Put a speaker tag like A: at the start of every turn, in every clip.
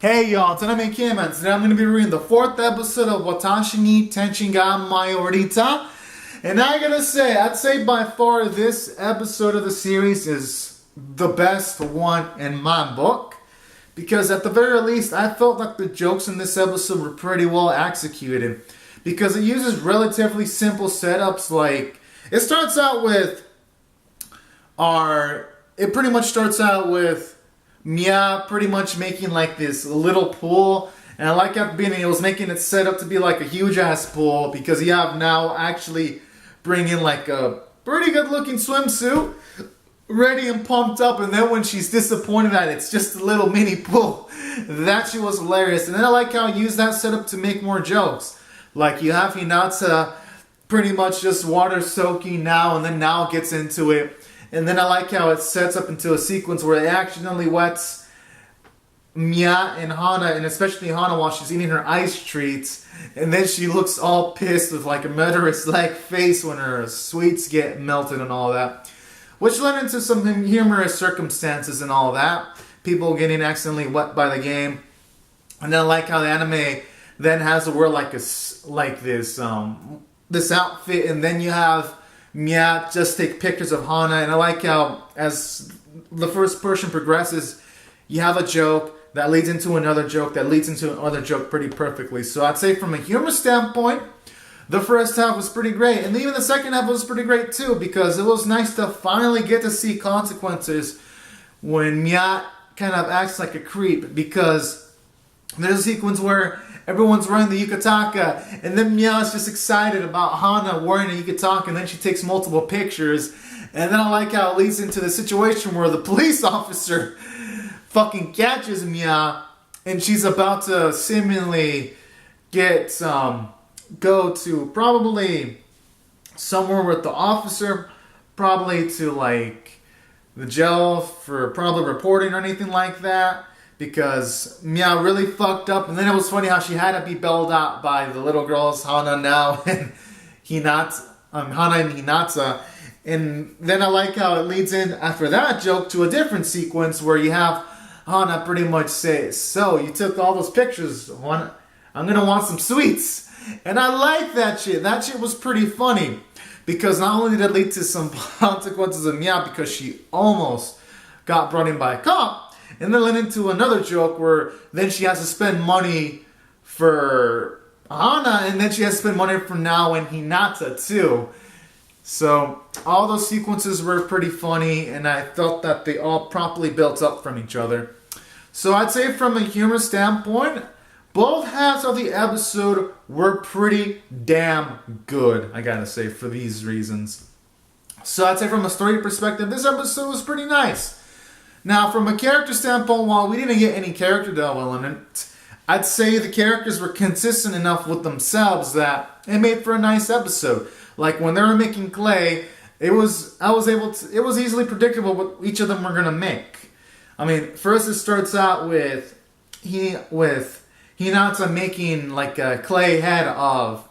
A: Hey y'all, today I'm Kim and today I'm going to be reading the 4th episode of Watashi ni Tenshi ga Maiorita. And I gotta say, I'd say by far this episode of the series is the best one in my book. Because at the very least, I felt like the jokes in this episode were pretty well executed. Because it uses relatively simple setups like, it pretty much starts out with Mia pretty much making like this little pool, and I like at the beginning it was making it set up to be like a huge ass pool because you have now actually bring in like a pretty good looking swimsuit ready and pumped up, and then when she's disappointed that it's just a little mini pool, that shit was hilarious. And then I like how I use that setup to make more jokes, like you have Hinata pretty much just water soaking now, and then now gets into it. And then I like how it sets up into a sequence where it accidentally wets Mia and Hana, and especially Hana while she's eating her ice treats. And then she looks all pissed with like a murderous-like face when her sweets get melted and all that. Which led into some humorous circumstances and all that. People getting accidentally wet by the game. And then I like how the anime then has to wear like this outfit, and then you have Mia just take pictures of Hana, and I like how as the first portion progresses, you have a joke that leads into another joke that leads into another joke pretty perfectly. So I'd say from a humor standpoint, the first half was pretty great, and even the second half was pretty great too, because it was nice to finally get to see consequences when Mia kind of acts like a creep, because there's a sequence where everyone's wearing the yukataka, and then Mia's just excited about Hana wearing a yukataka, and then she takes multiple pictures. And then I like how it leads into the situation where the police officer fucking catches Mia, and she's about to seemingly go to probably somewhere with the officer, probably to like the jail for probably reporting or anything like that. Because Mia really fucked up, and then it was funny how she had to be bailed out by the little girls, Hana now and Hana and Hinata. And then I like how it leads in after that joke to a different sequence where you have Hana pretty much say, "So you took all those pictures, I'm gonna want some sweets." And I like that shit. That shit was pretty funny because not only did it lead to some consequences of Mia because she almost got brought in by a cop, and then led into another joke where then she has to spend money for Hana, and then she has to spend money for now and Hinata too. So all those sequences were pretty funny, and I felt that they all properly built up from each other. So I'd say from a humor standpoint, both halves of the episode were pretty damn good, I gotta say, for these reasons. So I'd say from a story perspective, this episode was pretty nice. Now, from a character standpoint, while we didn't get any character development, I'd say the characters were consistent enough with themselves that it made for a nice episode. Like when they were making clay, it was easily predictable what each of them were gonna make. I mean, first it starts out with Hinata making like a clay head of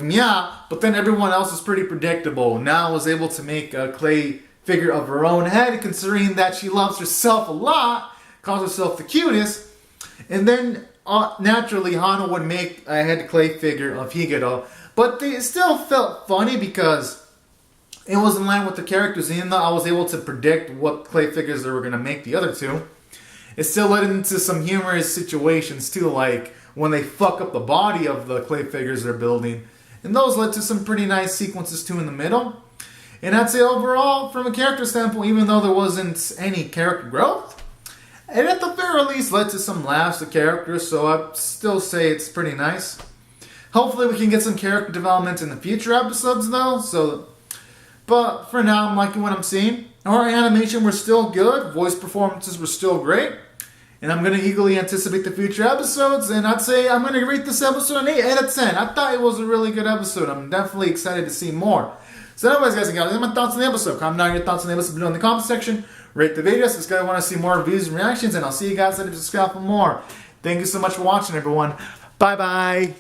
A: Mia, but then everyone else is pretty predictable. Now was able to make a clay figure of her own head, considering that she loves herself a lot, calls herself the cutest. And then naturally Hana would make a head clay figure of Higuro, but it still felt funny because it was in line with the characters. Even though I was able to predict what clay figures they were going to make, the other two, it still led into some humorous situations too, like when they fuck up the body of the clay figures they're building, and those led to some pretty nice sequences too in the middle. And I'd say overall, from a character standpoint, even though there wasn't any character growth, it at the very least led to some laughs to characters, so I'd still say it's pretty nice. Hopefully we can get some character development in the future episodes though, but for now I'm liking what I'm seeing. Our animation was still good, voice performances were still great, and I'm going to eagerly anticipate the future episodes, and I'd say I'm going to rate this episode an 8 out of 10. I thought it was a really good episode. I'm definitely excited to see more. So anyways guys and gals, these are my thoughts on the episode. Comment down your thoughts on the episode below in the comment section. Rate the video, subscribe if you want to see more reviews and reactions, and I'll see you guys later. Subscribe for more. Thank you so much for watching, everyone. Bye bye.